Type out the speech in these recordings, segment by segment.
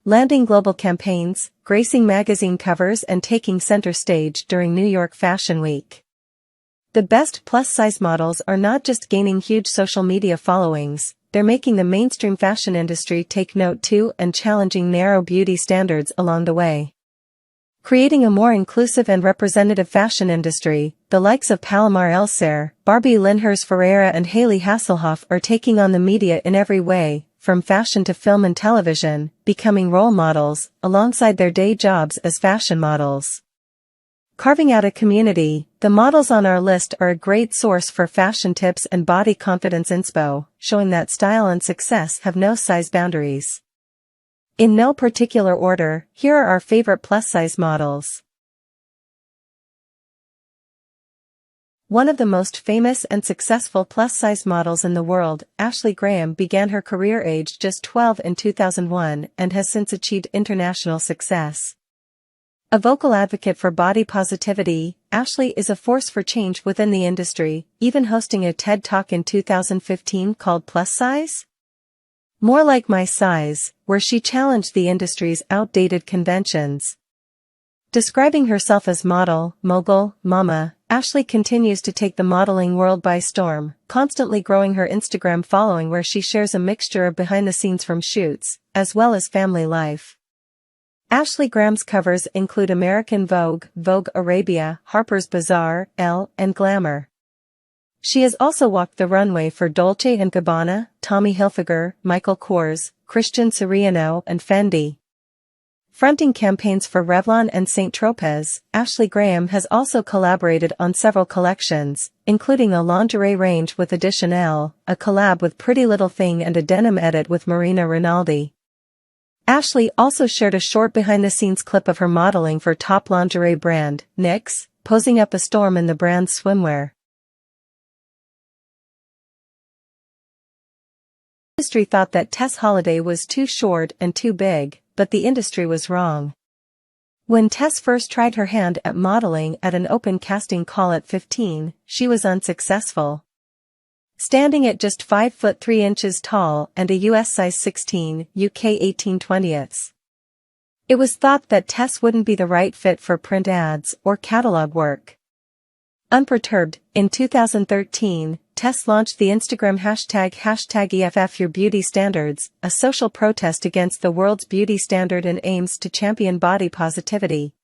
Landing global campaigns, gracing magazine covers and taking center stage during New York Fashion Week. The best plus-size models are not just gaining huge social media followings, they're making the mainstream fashion industry take note too and challenging narrow beauty standards along the way. Creating a more inclusive and representative fashion industry, the likes of Paloma Elesser, Barbie, Linhares, Ferreira and Hayley Hasselho are taking on the media in every way, from fashion to film and television, becoming role models, alongside their day jobs as fashion models. Carving out a community, the models on our list are a great source for fashion tips and body confidence inspo, showing that style and success have no size boundaries. In no particular order, here are our favorite plus-size models. One of the most famous and successful plus-size models in the world, Ashley Graham began her career aged just 12 in 2001 and has since achieved international success. A vocal advocate for body positivity, Ashley is a force for change within the industry, even hosting a TED Talk in 2015 called Plus Size? More Like My Size, where she challenged the industry's outdated conventions. Describing herself as model, mogul, mama, Ashley continues to take the modeling world by storm, constantly growing her Instagram following where she shares a mixture of behind-the-scenes from shoots, as well as family life. Ashley Graham's covers include American Vogue, Vogue Arabia, Harper's Bazaar, Elle, and Glamour. She has also walked the runway for Dolce & Gabbana, Tommy Hilfiger, Michael Kors, Christian Siriano and Fendi. Fronting campaigns for Revlon and Saint Tropez, Ashley Graham has also collaborated on several collections, including a lingerie range with Edition Elle, a collab with Pretty Little Thing and a denim edit with Marina Rinaldi. Ashley also shared a short behind-the-scenes clip of her modeling for top lingerie brand, NYX, posing up a storm in the brand's swimwear. The industry thought that Tess Holliday was too short and too big, but the industry was wrong. When Tess first tried her hand at modeling at an open casting call at 15, she was unsuccessful. Standing at just 5 foot 3 inches tall and a US size 16, UK 18/20. It was thought that Tess wouldn't be the right fit for print ads or catalog work. Unperturbed, in 2013, Tess launched the Instagram hashtag #EFFYourBeautyStandards, a social protest against the world's beauty standard and aims to champion body positivity.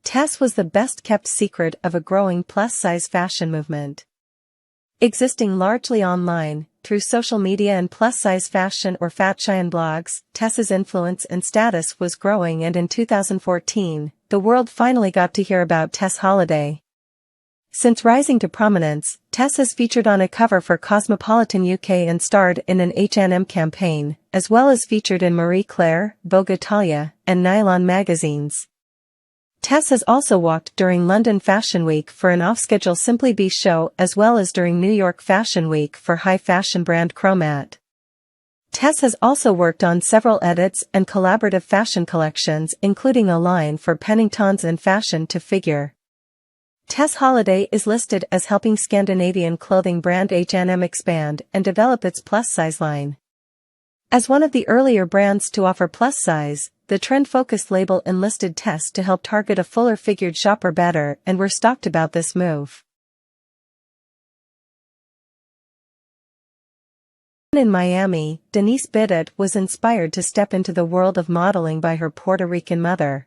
Tess was the best-kept secret of a growing plus-size fashion movement. Existing largely online, through social media and plus-size fashion or fashion blogs, Tess's influence and status was growing, and in 2014, the world finally got to hear about Tess Holliday. Since rising to prominence, Tess has featured on a cover for Cosmopolitan UK and starred in an H&M campaign, as well as featured in Marie Claire, Vogue Italia, and Nylon magazines. Tess has also walked during London Fashion Week for an off-schedule Simply Be show, as well as during New York Fashion Week for high-fashion brand Chromat. Tess has also worked on several edits and collaborative fashion collections, including a line for Penningtons and Fashion to Figure. Tess Holliday is listed as helping Scandinavian clothing brand H&M expand and develop its plus-size line. As one of the earlier brands to offer plus-size, the trend-focused label enlisted Tess to help target a fuller-figured shopper better, and we're stoked about this move. In Miami, Denise Bidot was inspired to step into the world of modeling by her Puerto Rican mother.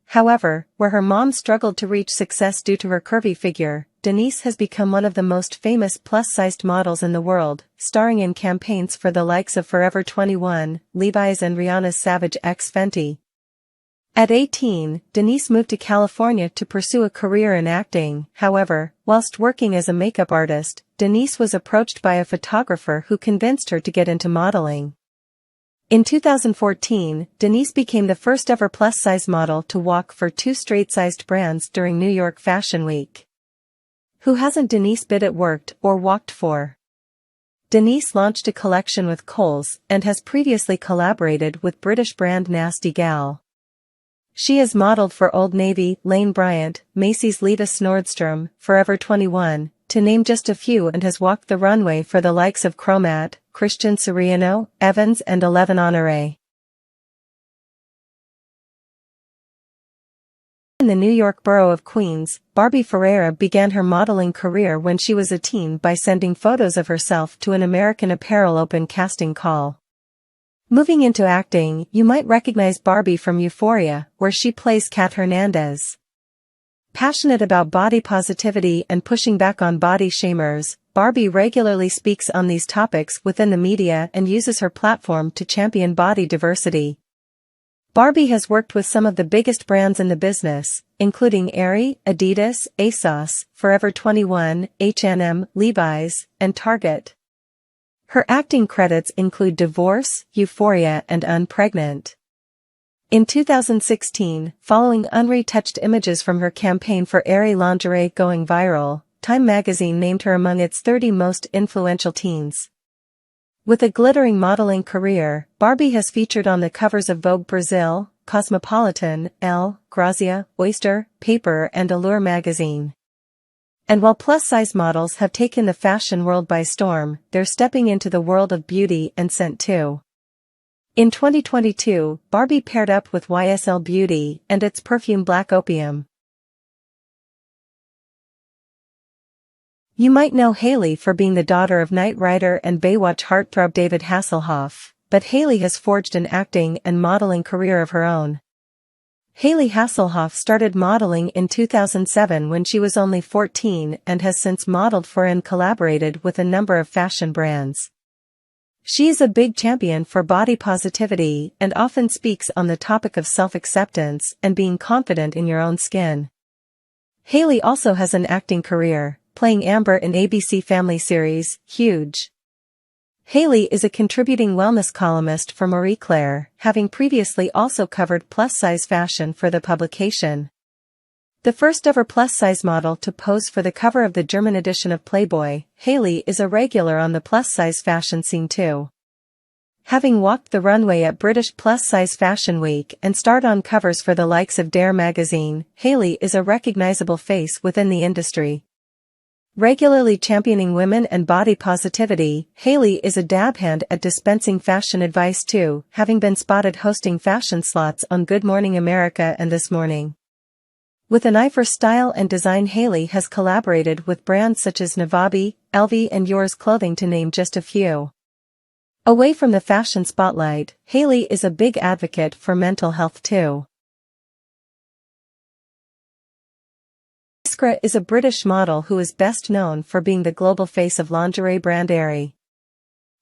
However, where her mom struggled to reach success due to her curvy figure, Denise has become one of the most famous plus-sized models in the world, starring in campaigns for the likes of Forever 21, Levi's and Rihanna's Savage X Fenty. At 18, Denise moved to California to pursue a career in acting. However, whilst working as a makeup artist, Denise was approached by a photographer who convinced her to get into modeling. In 2014, Denise became the first ever plus-size model to walk for 2 straight-sized brands during New York Fashion Week. Who hasn't Denise Bidot worked or walked for? Denise launched a collection with Kohl's and has previously collaborated with British brand Nasty Gal. She has modeled for Old Navy, Lane Bryant, Macy's Lita Nordstrom, Forever 21, to name just a few, and has walked the runway for the likes of Chromat, Christian Siriano, Evans and 11 Honoré. In the New York borough of Queens, Barbie Ferreira began her modeling career when she was a teen by sending photos of herself to an American Apparel open casting call. Moving into acting, you might recognize Barbie from Euphoria, where she plays Kat Hernandez. Passionate about body positivity and pushing back on body shamers, Barbie regularly speaks on these topics within the media and uses her platform to champion body diversity. Barbie has worked with some of the biggest brands in the business, including Aerie, Adidas, ASOS, Forever 21, H&M, Levi's, and Target. Her acting credits include Divorce, Euphoria and Unpregnant. In 2016, following unretouched images from her campaign for Aerie lingerie going viral, Time magazine named her among its 30 most influential teens. With a glittering modeling career, Barbie has featured on the covers of Vogue Brazil, Cosmopolitan, Elle, Grazia, Oyster, Paper and Allure magazine. And while plus-size models have taken the fashion world by storm, they're stepping into the world of beauty and scent too. In 2022, Barbie paired up with YSL Beauty and its perfume Black Opium. You might know Hayley for being the daughter of Knight Rider and Baywatch heartthrob David Hasselhoff, but Hayley has forged an acting and modeling career of her own. Hayley Hasselho started modeling in 2007 when she was only 14 and has since modeled for and collaborated with a number of fashion brands. She is a big champion for body positivity and often speaks on the topic of self-acceptance and being confident in your own skin. Hayley also has an acting career, playing Amber in ABC Family series, Huge. Hayley is a contributing wellness columnist for Marie Claire, having previously also covered plus-size fashion for the publication. The first-ever plus-size model to pose for the cover of the German edition of Playboy, Hayley is a regular on the plus-size fashion scene too. Having walked the runway at British Plus-Size Fashion Week and starred on covers for the likes of Dare magazine, Hayley is a recognizable face within the industry. Regularly championing women and body positivity, Hayley is a dab hand at dispensing fashion advice too, having been spotted hosting fashion slots on Good Morning America and This Morning. With an eye for style and design, Hayley has collaborated with brands such as Navabi, LV and Yours Clothing to name just a few. Away from the fashion spotlight, Hayley is a big advocate for mental health too. Iskra is a British model who is best known for being the global face of lingerie brand Aerie.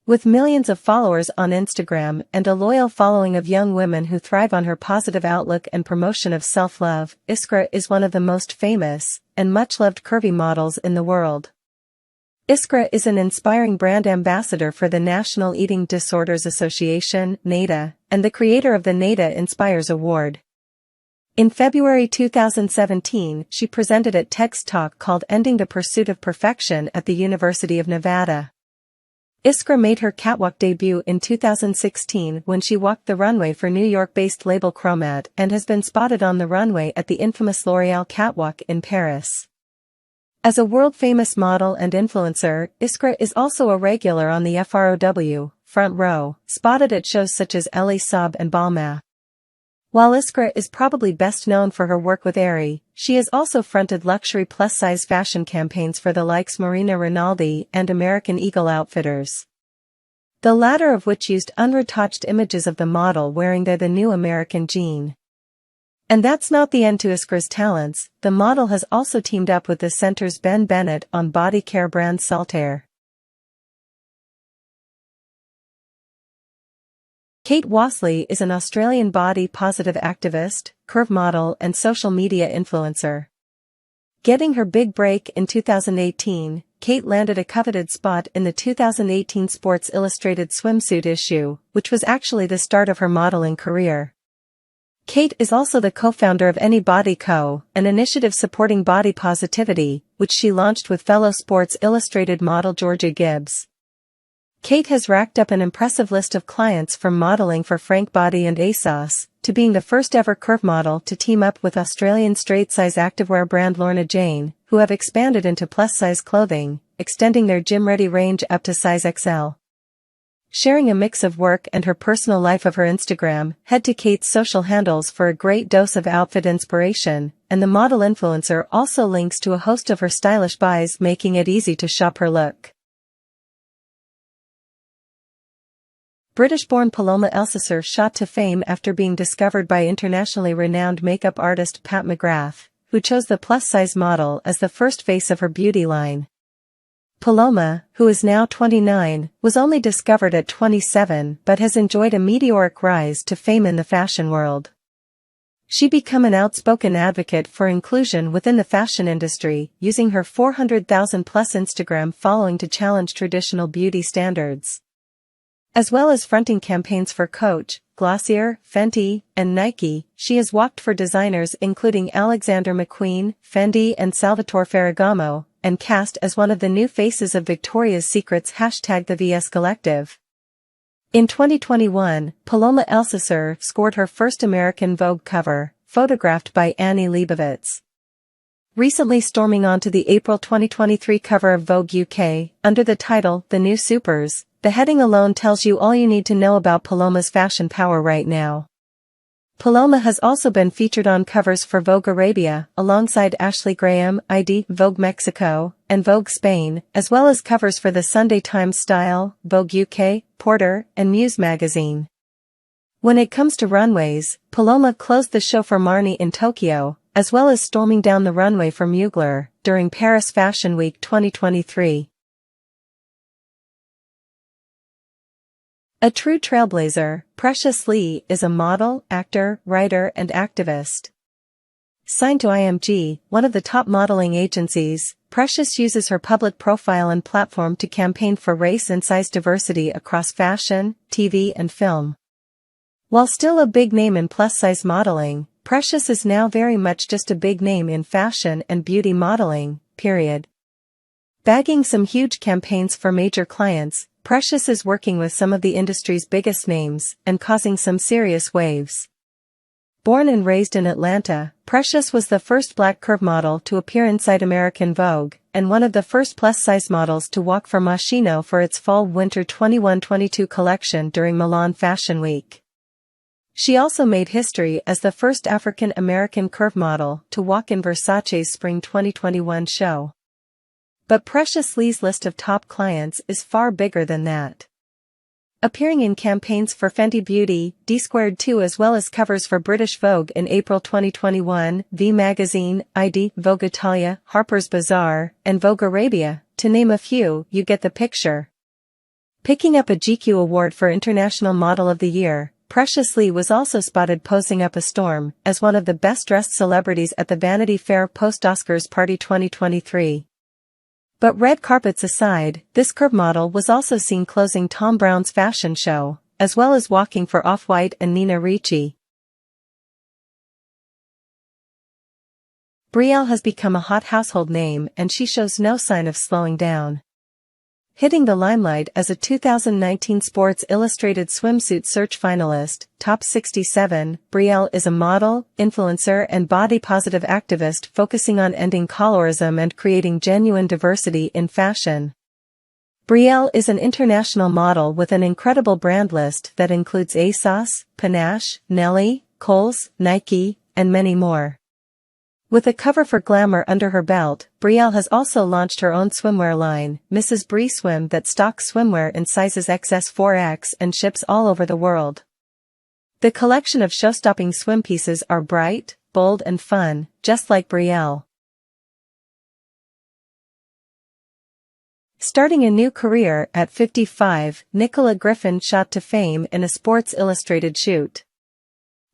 With millions of followers on Instagram and a loyal following of young women who thrive on her positive outlook and promotion of self-love, Iskra is one of the most famous and much-loved curvy models in the world. Iskra is an inspiring brand ambassador for the National Eating Disorders Association, NADA, and the creator of the NADA Inspires Award. In February 2017, she presented a TEDx talk called Ending the Pursuit of Perfection at the University of Nevada. Iskra made her catwalk debut in 2016 when she walked the runway for New York-based label Chromat and has been spotted on the runway at the infamous L'Oréal catwalk in Paris. As a world-famous model and influencer, Iskra is also a regular on the FROW, front row, spotted at shows such as Elie Saab and Balmain. While Iskra is probably best known for her work with Aerie, she has also fronted luxury plus-size fashion campaigns for the likes Marina Rinaldi and American Eagle Outfitters. The latter of which used unretouched images of the model wearing the new American jean. And that's not the end to Iskra's talents, the model has also teamed up with the Centre's Ben Bennett on body care brand Saltaire. Kate Wasley is an Australian body-positive activist, curve model and social media influencer. Getting her big break in 2018, Kate landed a coveted spot in the 2018 Sports Illustrated swimsuit issue, which was actually the start of her modeling career. Kate is also the co-founder of Any Body Co., an initiative supporting body positivity, which she launched with fellow Sports Illustrated model Georgia Gibbs. Kate has racked up an impressive list of clients from modeling for Frank Body and ASOS, to being the first ever curve model to team up with Australian straight-size activewear brand Lorna Jane, who have expanded into plus-size clothing, extending their gym-ready range up to size XL. Sharing a mix of work and her personal life of her Instagram, head to Kate's social handles for a great dose of outfit inspiration, and the model influencer also links to a host of her stylish buys, making it easy to shop her look. British-born Paloma Elesser shot to fame after being discovered by internationally renowned makeup artist Pat McGrath, who chose the plus-size model as the first face of her beauty line. Paloma, who is now 29, was only discovered at 27 but has enjoyed a meteoric rise to fame in the fashion world. She became an outspoken advocate for inclusion within the fashion industry, using her 400,000-plus Instagram following to challenge traditional beauty standards. As well as fronting campaigns for Coach, Glossier, Fenty, and Nike, she has walked for designers including Alexander McQueen, Fendi and Salvatore Ferragamo, and cast as one of the new faces of Victoria's Secret's #The VS Collective. In 2021, Paloma Elesser scored her first American Vogue cover, photographed by Annie Leibovitz. Recently storming onto the April 2023 cover of Vogue UK, under the title, The New Supers, the heading alone tells you all you need to know about Paloma's fashion power right now. Paloma has also been featured on covers for Vogue Arabia, alongside Ashley Graham, Vogue Mexico, and Vogue Spain, as well as covers for the Sunday Times Style, Vogue UK, Porter, and Muse magazine. When it comes to runways, Paloma closed the show for Marni in Tokyo, as well as storming down the runway for Mugler, during Paris Fashion Week 2023. A true trailblazer, Precious Lee is a model, actor, writer and activist. Signed to IMG, one of the top modeling agencies, Precious uses her public profile and platform to campaign for race and size diversity across fashion, TV and film. While still a big name in plus-size modeling, Precious is now very much just a big name in fashion and beauty modeling, period. Bagging some huge campaigns for major clients, Precious is working with some of the industry's biggest names and causing some serious waves. Born and raised in Atlanta, Precious was the first black curve model to appear inside American Vogue, and one of the first plus-size models to walk for Moschino for its Fall-Winter 21-22 collection during Milan Fashion Week. She also made history as the first African-American curve model to walk in Versace's Spring 2021 show. But Precious Lee's list of top clients is far bigger than that. Appearing in campaigns for Fenty Beauty, D2 as well as covers for British Vogue in April 2021, V Magazine, Vogue Italia, Harper's Bazaar, and Vogue Arabia, to name a few, you get the picture. Picking up a GQ award for International Model of the Year, Precious Lee was also spotted posing up a storm as one of the best-dressed celebrities at the Vanity Fair post-Oscars party 2023. But red carpets aside, this curve model was also seen closing Tom Brown's fashion show, as well as walking for Off-White and Nina Ricci. Brielle has become a hot household name and she shows no sign of slowing down. Hitting the limelight as a 2019 Sports Illustrated swimsuit search finalist, Top 67, Brielle is a model, influencer and body-positive activist focusing on ending colorism and creating genuine diversity in fashion. Brielle is an international model with an incredible brand list that includes ASOS, Panache, Nelly, Kohl's, Nike, and many more. With a cover for Glamour under her belt, Brielle has also launched her own swimwear line, Mrs. Brie Swim, that stocks swimwear in sizes XS4X and ships all over the world. The collection of show-stopping swim pieces are bright, bold and fun, just like Brielle. Starting a new career at 55, Nicola Griffin shot to fame in a Sports Illustrated shoot.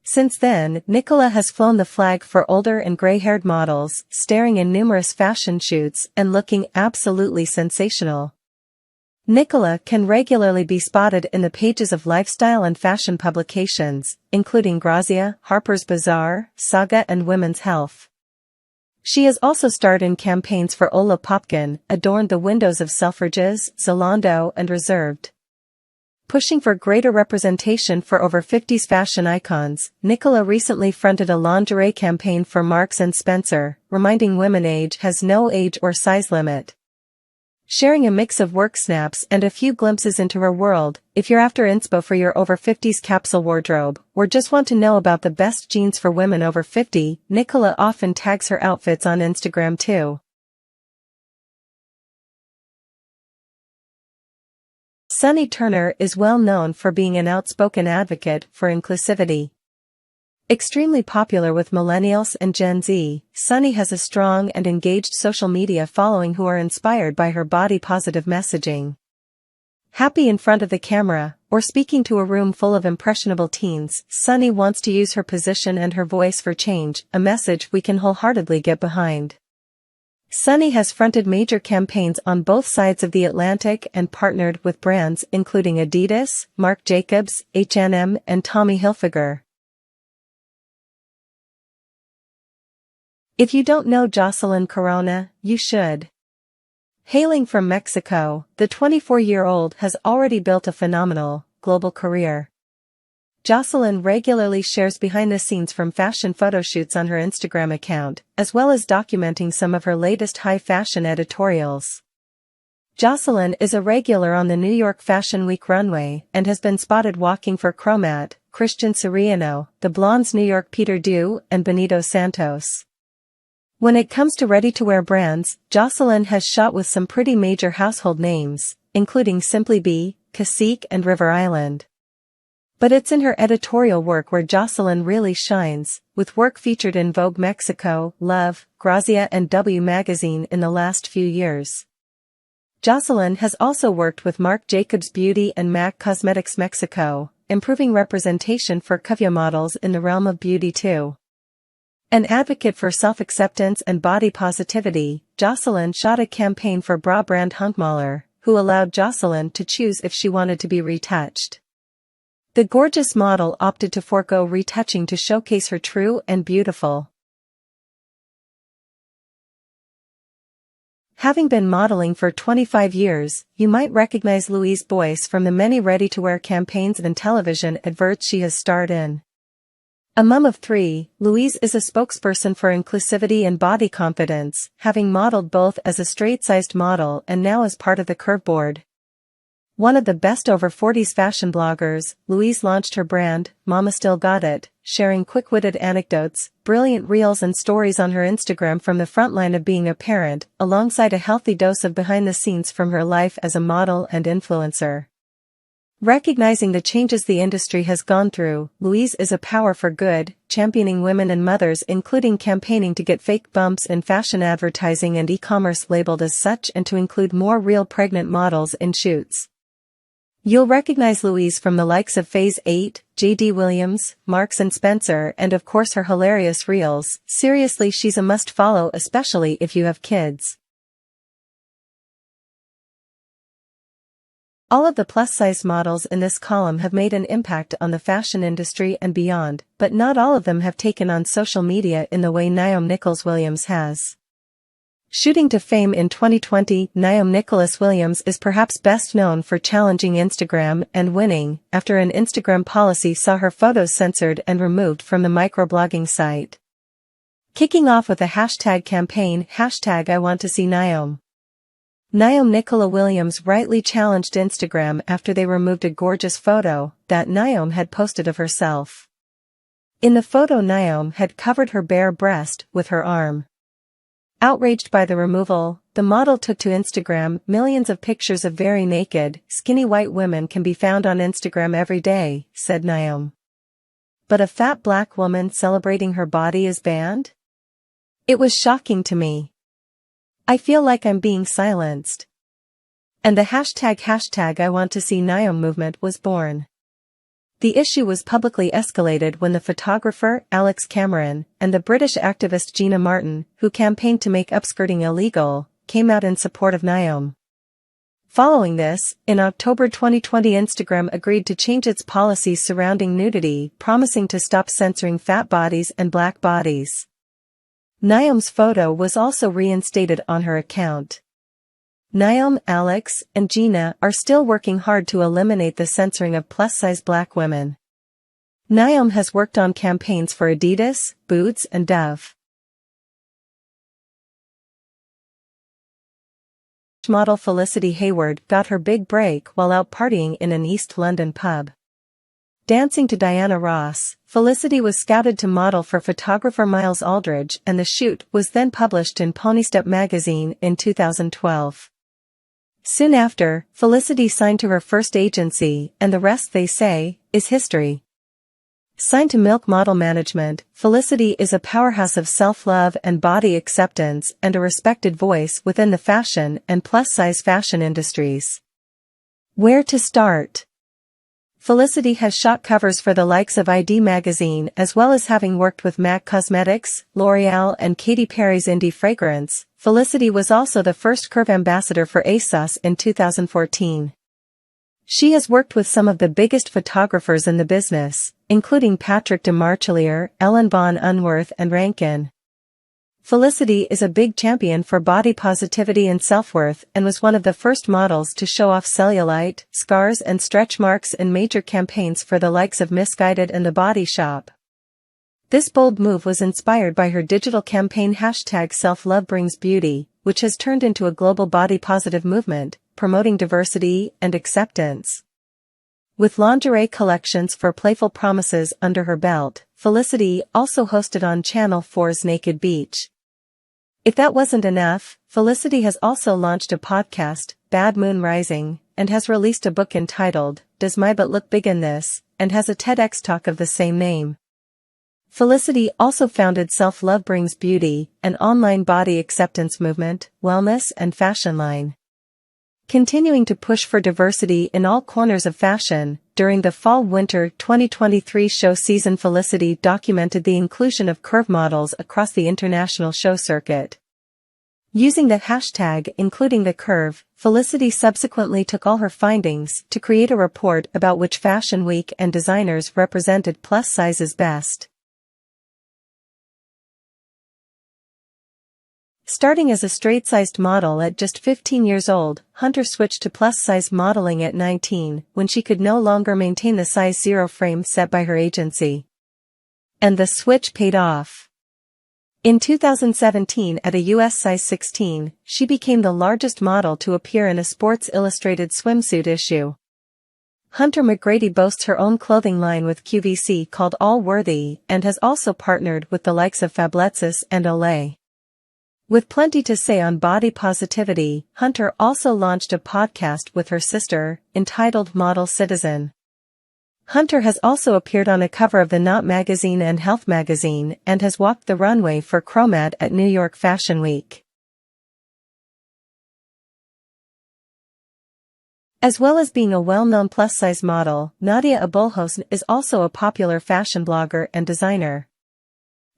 Since then, Nicola has flown the flag for older and gray-haired models, starring in numerous fashion shoots and looking absolutely sensational. Nicola can regularly be spotted in the pages of lifestyle and fashion publications, including Grazia, Harper's Bazaar, Saga and Women's Health. She has also starred in campaigns for Olapopkin, adorned the windows of Selfridges, Zalando and Reserved. Pushing for greater representation for over 50s fashion icons, Nicola recently fronted a lingerie campaign for Marks & Spencer, reminding women age has no age or size limit. Sharing a mix of work snaps and a few glimpses into her world, if you're after inspo for your over 50s capsule wardrobe, or just want to know about the best jeans for women over 50, Nicola often tags her outfits on Instagram too. Sonny Turner is well known for being an outspoken advocate for inclusivity. Extremely popular with millennials and Gen Z, Sonny has a strong and engaged social media following who are inspired by her body-positive messaging. Happy in front of the camera, or speaking to a room full of impressionable teens, Sonny wants to use her position and her voice for change, a message we can wholeheartedly get behind. Sonny has fronted major campaigns on both sides of the Atlantic and partnered with brands including Adidas, Marc Jacobs, H&M, and Tommy Hilfiger. If you don't know Jocelyn Corona, you should. Hailing from Mexico, the 24-year-old has already built a phenomenal, global career. Jocelyn regularly shares behind-the-scenes from fashion photoshoots on her Instagram account, as well as documenting some of her latest high-fashion editorials. Jocelyn is a regular on the New York Fashion Week runway and has been spotted walking for Chromat, Christian Siriano, The Blondes New York Peter Dew, and Benito Santos. When it comes to ready-to-wear brands, Jocelyn has shot with some pretty major household names, including Simply Be, Cacique, and River Island. But it's in her editorial work where Jocelyn really shines, with work featured in Vogue Mexico, Love, Grazia, and W Magazine in the last few years. Jocelyn has also worked with Marc Jacobs Beauty and MAC Cosmetics Mexico, improving representation for Cuvia models in the realm of beauty too. An advocate for self-acceptance and body positivity, Jocelyn shot a campaign for bra brand Hunkmaler, who allowed Jocelyn to choose if she wanted to be retouched. The gorgeous model opted to forego retouching to showcase her true and beautiful. Having been modeling for 25 years, you might recognize Louise Boyce from the many ready-to-wear campaigns and television adverts she has starred in. A mom of 3, Louise is a spokesperson for inclusivity and body confidence, having modeled both as a straight-sized model and now as part of the Curve board. One of the best over 40s fashion bloggers, Louise launched her brand, Mama Still Got It, sharing quick-witted anecdotes, brilliant reels and stories on her Instagram from the front line of being a parent, alongside a healthy dose of behind-the-scenes from her life as a model and influencer. Recognizing the changes the industry has gone through, Louise is a power for good, championing women and mothers, including campaigning to get fake bumps in fashion advertising and e-commerce labeled as such and to include more real pregnant models in shoots. You'll recognize Louise from the likes of Phase 8, J.D. Williams, Marks & Spencer, and of course her hilarious reels. Seriously, she's a must-follow, especially if you have kids. All of the plus-size models in this column have made an impact on the fashion industry and beyond, but not all of them have taken on social media in the way Nyome Nicholas-Williams has. Shooting to fame in 2020, Nyome Nicholas-Williams is perhaps best known for challenging Instagram and winning, after an Instagram policy saw her photos censored and removed from the microblogging site. Kicking off with a hashtag campaign, #IWantToSeeNyome. Nyome Nicholas-Williams rightly challenged Instagram after they removed a gorgeous photo that Nyome had posted of herself. In the photo, Nyome had covered her bare breast with her arm. Outraged by the removal, the model took to Instagram. Millions of pictures of very naked, skinny white women can be found on Instagram every day, said Nyome. But a fat black woman celebrating her body is banned? It was shocking to me. I feel like I'm being silenced. And the #IWantToSeeNyome movement was born. The issue was publicly escalated when the photographer, Alex Cameron, and the British activist Gina Martin, who campaigned to make upskirting illegal, came out in support of Nyome. Following this, in October 2020, Instagram agreed to change its policies surrounding nudity, promising to stop censoring fat bodies and black bodies. Nyome's photo was also reinstated on her account. Nyome, Alex, and Gina are still working hard to eliminate the censoring of plus-size black women. Nyome has worked on campaigns for Adidas, Boots, and Dove. Model Felicity Hayward got her big break while out partying in an East London pub. Dancing to Diana Ross, Felicity was scouted to model for photographer Miles Aldridge, and the shoot was then published in Ponystep magazine in 2012. Soon after, Felicity signed to her first agency, and the rest, they say, is history. Signed to Milk Model Management, Felicity is a powerhouse of self-love and body acceptance and a respected voice within the fashion and plus-size fashion industries. Where to start? Felicity has shot covers for the likes of ID magazine, as well as having worked with MAC Cosmetics, L'Oreal, and Katy Perry's Indie Fragrance. Felicity was also the first Curve ambassador for ASOS in 2014. She has worked with some of the biggest photographers in the business, including Patrick de Marchelier, Ellen von Unworth, and Rankin. Felicity is a big champion for body positivity and self-worth and was one of the first models to show off cellulite, scars, and stretch marks in major campaigns for the likes of Missguided and The Body Shop. This bold move was inspired by her digital campaign #SelfLoveBringsBeauty, which has turned into a global body-positive movement, promoting diversity and acceptance. With lingerie collections for playful promises under her belt, Felicity also hosted on Channel 4's Naked Beach. If that wasn't enough, Felicity has also launched a podcast, Bad Moon Rising, and has released a book entitled, Does My Butt Look Big in This?, and has a TEDx talk of the same name. Felicity also founded Self Love Brings Beauty, an online body acceptance movement, wellness and fashion line. Continuing to push for diversity in all corners of fashion, during the Fall-Winter 2023 show season, Felicity documented the inclusion of curve models across the international show circuit. Using the hashtag including the curve, Felicity subsequently took all her findings to create a report about which fashion week and designers represented plus sizes best. Starting as a straight-sized model at just 15 years old, Hunter switched to plus-size modeling at 19, when she could no longer maintain the size 0 frame set by her agency. And the switch paid off. In 2017, at a US size 16, she became the largest model to appear in a Sports Illustrated swimsuit issue. Hunter McGrady boasts her own clothing line with QVC called All Worthy, and has also partnered with the likes of Fabletics and Olay. With plenty to say on body positivity, Hunter also launched a podcast with her sister, entitled Model Citizen. Hunter has also appeared on a cover of the Knot magazine and Health magazine, and has walked the runway for Chromad at New York Fashion Week. As well as being a well-known plus-size model, Nadia Aboulhosn is also a popular fashion blogger and designer.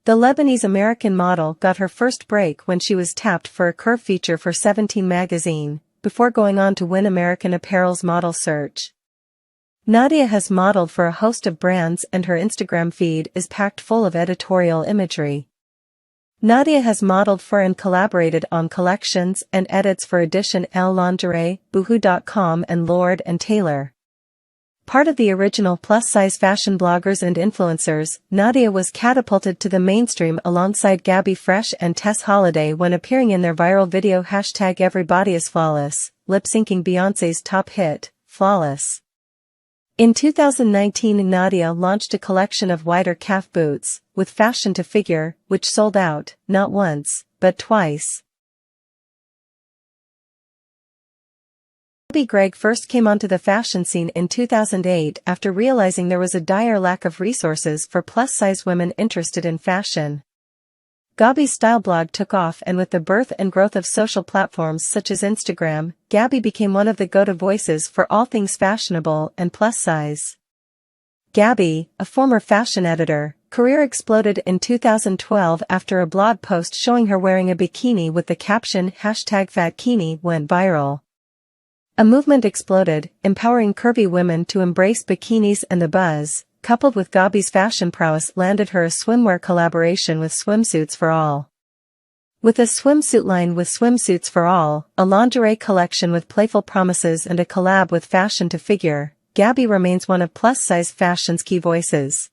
The Lebanese-American model got her first break when she was tapped for a curve feature for 17 magazine, before going on to win American Apparel's Model Search. Nadia has modeled for a host of brands, and her Instagram feed is packed full of editorial imagery. Nadia has modeled for and collaborated on collections and edits for Edition Elle Lingerie, Boohoo.com, and Lord & Taylor. Part of the original plus-size fashion bloggers and influencers, Nadia was catapulted to the mainstream alongside Gabby Fresh and Tess Holliday when appearing in their viral video #EverybodyIsFlawless, lip-syncing Beyoncé's top hit, Flawless. In 2019, Nadia launched a collection of wider calf boots, with fashion to figure, which sold out, not once, but twice. Gregg first came onto the fashion scene in 2008 after realizing there was a dire lack of resources for plus-size women interested in fashion. Gabby's style blog took off, and with the birth and growth of social platforms such as Instagram, Gabby became one of the go-to voices for all things fashionable and plus-size. Gabby, a former fashion editor, career exploded in 2012 after a blog post showing her wearing a bikini with the caption #FatKini went viral. A movement exploded, empowering curvy women to embrace bikinis, and the buzz, coupled with Gabby's fashion prowess, landed her a swimwear collaboration with Swimsuits for All. With a swimsuit line with swimsuits for all, a lingerie collection with playful promises and a collab with Fashion to Figure, Gabby remains one of plus-size fashion's key voices.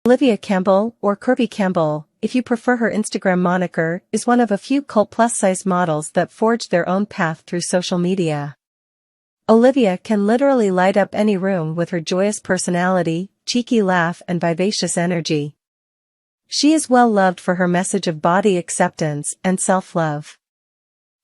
Olivia Campbell, or Kirby Campbell, if you prefer her Instagram moniker, is one of a few cult plus-size models that forged their own path through social media. Olivia can literally light up any room with her joyous personality, cheeky laugh and vivacious energy. She is well loved for her message of body acceptance and self-love,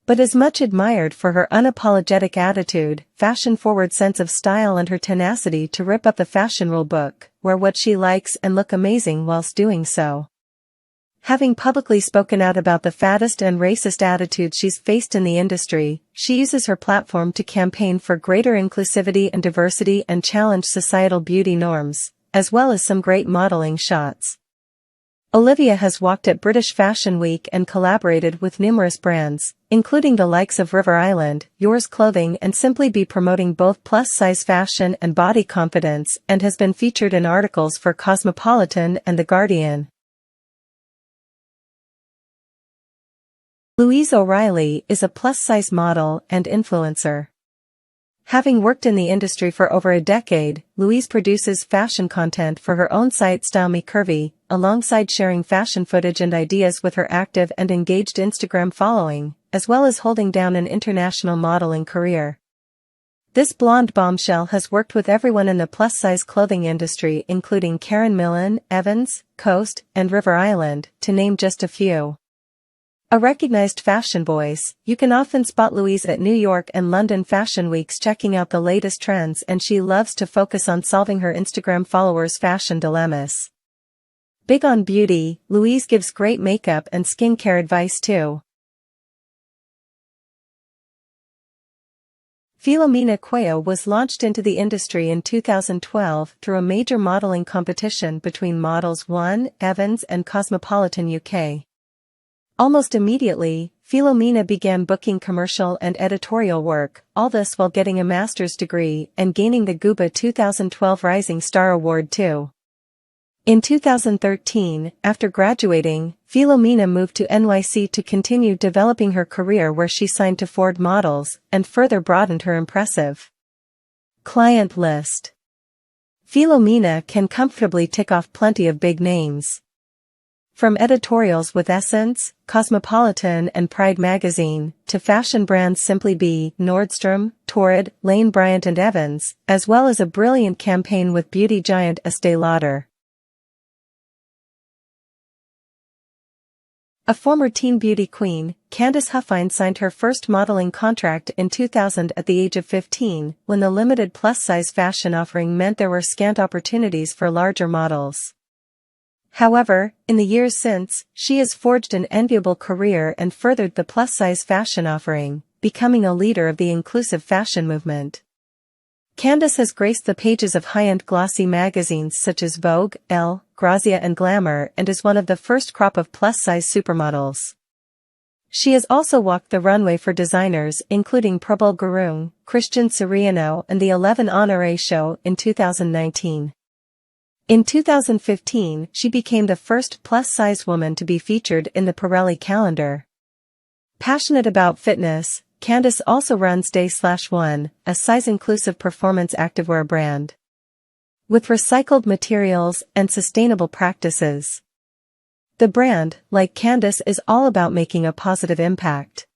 but is much admired for her unapologetic attitude, fashion-forward sense of style and her tenacity to rip up the fashion rule book, wear what she likes and look amazing whilst doing so. Having publicly spoken out about the faddist and racist attitudes she's faced in the industry, she uses her platform to campaign for greater inclusivity and diversity and challenge societal beauty norms, as well as some great modeling shots. Olivia has walked at British Fashion Week and collaborated with numerous brands, including the likes of River Island, Yours Clothing and Simply Be, promoting both plus-size fashion and body confidence, and has been featured in articles for Cosmopolitan and The Guardian. Louise O'Reilly is a plus-size model and influencer. Having worked in the industry for over a decade, Louise produces fashion content for her own site Style Me Curvy, alongside sharing fashion footage and ideas with her active and engaged Instagram following, as well as holding down an international modeling career. This blonde bombshell has worked with everyone in the plus-size clothing industry, including Karen Millen, Evans, Coast, and River Island, to name just a few. A recognized fashion voice, you can often spot Louise at New York and London fashion weeks checking out the latest trends, and she loves to focus on solving her Instagram followers' fashion dilemmas. Big on beauty, Louise gives great makeup and skincare advice too. Filomena Cuello was launched into the industry in 2012 through a major modeling competition between Models 1, Evans and Cosmopolitan UK. Almost immediately, Filomena began booking commercial and editorial work, all this while getting a master's degree and gaining the GUBA 2012 Rising Star Award too. In 2013, after graduating, Filomena moved to NYC to continue developing her career, where she signed to Ford Models and further broadened her impressive client list. Filomena can comfortably tick off plenty of big names. From editorials with Essence, Cosmopolitan and Pride magazine, to fashion brands Simply Be, Nordstrom, Torrid, Lane Bryant and Evans, as well as a brilliant campaign with beauty giant Estée Lauder. A former teen beauty queen, Candice Huffine signed her first modeling contract in 2000 at the age of 15, when the limited plus-size fashion offering meant there were scant opportunities for larger models. However, in the years since, she has forged an enviable career and furthered the plus-size fashion offering, becoming a leader of the inclusive fashion movement. Candice has graced the pages of high-end glossy magazines such as Vogue, Elle, Grazia and Glamour, and is one of the first crop of plus-size supermodels. She has also walked the runway for designers including Prabal Gurung, Christian Siriano and the 11 Honoré show in 2019. In 2015, she became the first plus-size woman to be featured in the Pirelli calendar. Passionate about fitness, Candice also runs Day/1, a size-inclusive performance activewear brand with recycled materials and sustainable practices. The brand, like Candice, is all about making a positive impact.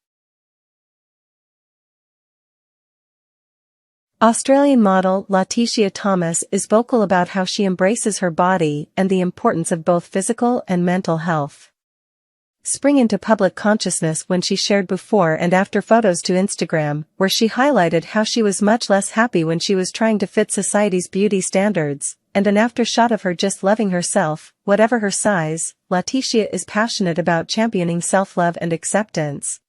Australian model Letitia Thomas is vocal about how she embraces her body and the importance of both physical and mental health. Spring into public consciousness when she shared before and after photos to Instagram, where she highlighted how she was much less happy when she was trying to fit society's beauty standards, and an after shot of her just loving herself, whatever her size. Letitia is passionate about championing self-love and acceptance.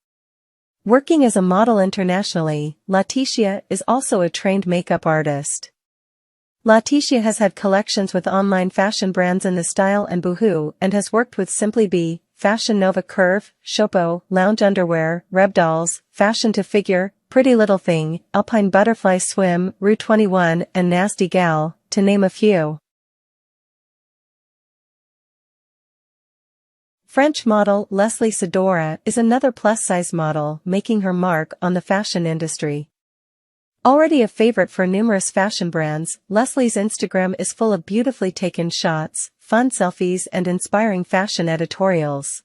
Working as a model internationally, Letitia is also a trained makeup artist. Letitia has had collections with online fashion brands in The Style and Boohoo, and has worked with Simply Be, Fashion Nova Curve, Shopo, Lounge Underwear, Reb Dolls, Fashion to Figure, Pretty Little Thing, Alpine Butterfly Swim, Rue 21 and Nasty Gal, to name a few. French model Leslie Sidora is another plus-size model making her mark on the fashion industry. Already a favorite for numerous fashion brands, Leslie's Instagram is full of beautifully taken shots, fun selfies and inspiring fashion editorials.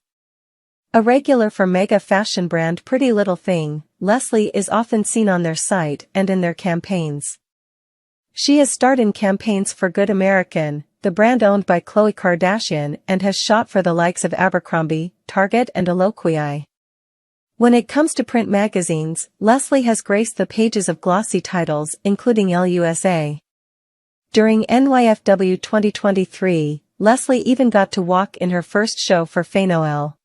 A regular for mega fashion brand Pretty Little Thing, Leslie is often seen on their site and in their campaigns. She has starred in campaigns for Good American, the brand owned by Khloe Kardashian, and has shot for the likes of Abercrombie, Target and Eloquii. When it comes to print magazines, Leslie has graced the pages of glossy titles including LUSA. During NYFW 2023, Leslie even got to walk in her first show for Fay Noel.